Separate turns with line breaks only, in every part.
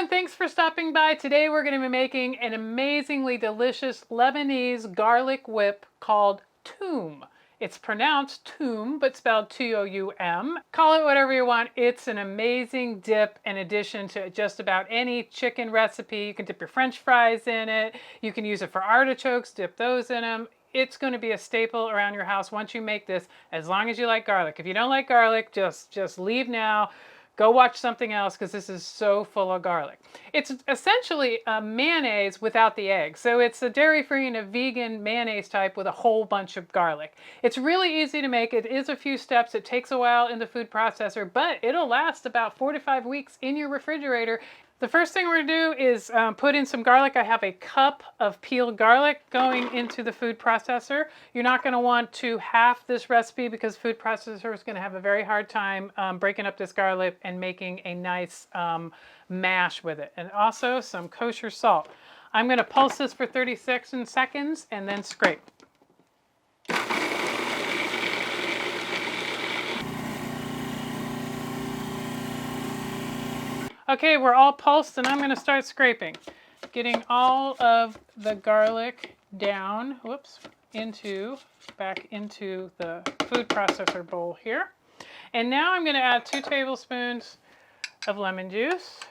everyone, thanks for stopping by. Today we're going to be making an amazingly delicious Lebanese garlic whip called Toum. It's pronounced Toum, but spelled T-O-U-M. Call it whatever you want. It's an amazing dip in addition to just about any chicken recipe. You can dip your French fries in it. You can use it for artichokes, dip those in them. It's going to be a staple around your house once you make this, as long as you like garlic. If you don't like garlic, just leave now. Go watch something else because this is so full of garlic. It's essentially a mayonnaise without the egg. So it's a dairy-free and a vegan mayonnaise type with a whole bunch of garlic. It's really easy to make. It is a few steps. It takes a while in the food processor, but it'll last about 4 to 5 weeks in your refrigerator. The first thing we're going to do is put in some garlic. I have a cup of peeled garlic going into the food processor. You're not going to want to half this recipe because food processor is going to have a very hard time breaking up this garlic and making a nice mash with it. And also some kosher salt. I'm going to pulse this for 36 seconds and then scrape. Okay, we're all pulsed and I'm going to start scraping. Getting all of the garlic down, back into the food processor bowl here. And now I'm going to add 2 tablespoons of lemon juice.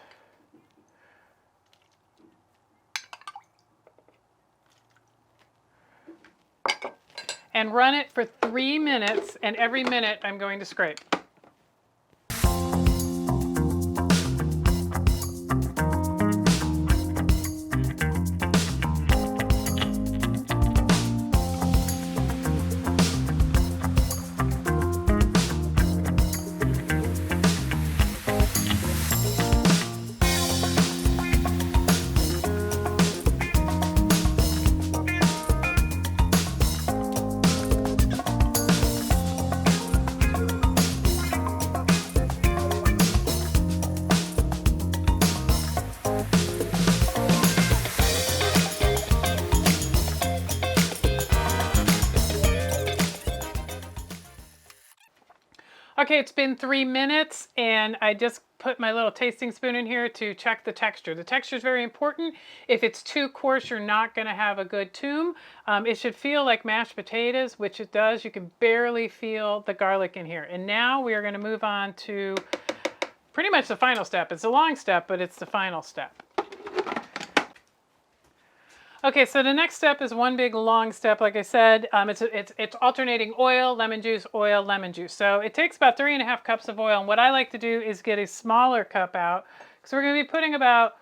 And run it for 3 minutes, and every minute I'm going to scrape. Okay, it's been 3 minutes and I just put my little tasting spoon in here to check the texture. The texture is very important. If it's too coarse, you're not going to have a good toum. It should feel like mashed potatoes, which it does. You can barely feel the garlic in here. And now we are going to move on to pretty much the final step. It's a long step, but it's the final step. Okay, so the next step is one big long step. Like I said, it's alternating oil, lemon juice, oil, lemon juice. So it takes about 3.5 cups of oil. And what I like to do is get a smaller cup out because we're going to be putting about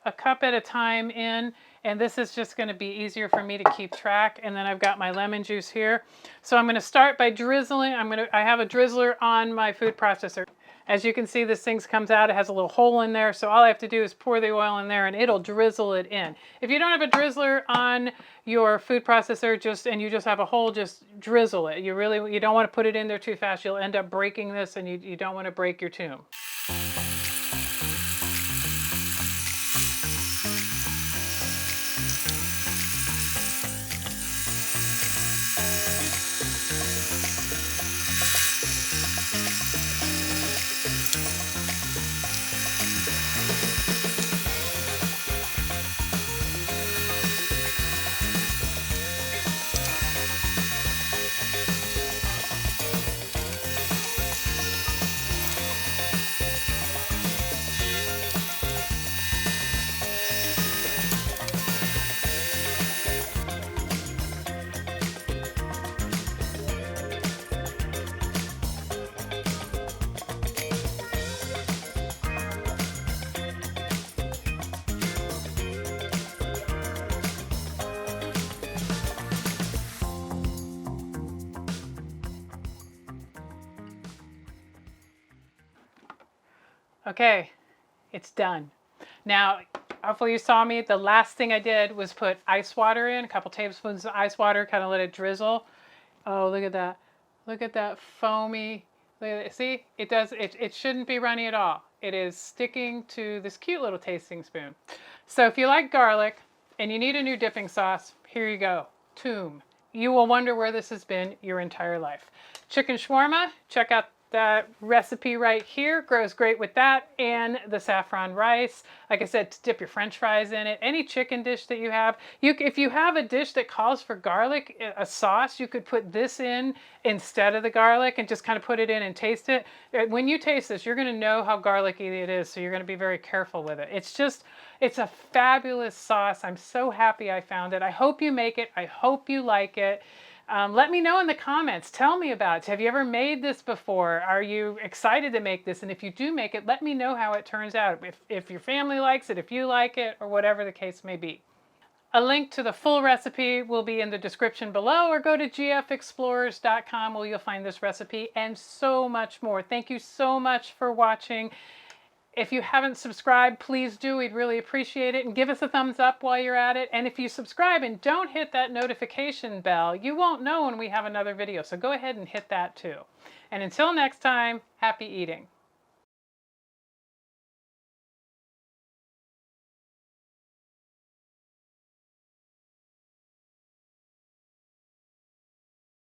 a cup at a time in. And this is just going to be easier for me to keep track. And then I've got my lemon juice here. So I'm going to start by drizzling. I have a drizzler on my food processor. As you can see, this thing comes out, it has a little hole in there, so all I have to do is pour the oil in there and it'll drizzle it in. If you don't have a drizzler on your food processor and you just have a hole, just drizzle it. You don't want to put it in there too fast. You'll end up breaking this and you don't want to break your toum. Okay, it's done. Now, hopefully you saw me. The last thing I did was put ice water in, a couple tablespoons of ice water, kind of let it drizzle. Oh, look at that. Look at that foamy. Look at it. See, it shouldn't be runny at all. It is sticking to this cute little tasting spoon. So if you like garlic and you need a new dipping sauce, here you go, Toum. You will wonder where this has been your entire life. Chicken shawarma, check out That recipe right here grows great with that and the saffron rice. Like I said, to dip your French fries in it. Any chicken dish that you have. If you have a dish that calls for garlic, a sauce, you could put this in instead of the garlic and just kind of put it in and taste it. When you taste this, you're going to know how garlicky it is, so you're going to be very careful with it. It's a fabulous sauce. I'm so happy I found it. I hope you make it. I hope you like it. Let me know in the comments. Tell me about it. Have you ever made this before? Are you excited to make this? And if you do make it, let me know how it turns out. If your family likes it, if you like it, or whatever the case may be. A link to the full recipe will be in the description below, or go to gfexplorers.com where you'll find this recipe and so much more. Thank you so much for watching. If you haven't subscribed, please do. We'd really appreciate it. And give us a thumbs up while you're at it. And if you subscribe and don't hit that notification bell, you won't know when we have another video. So go ahead and hit that too. And until next time, happy eating.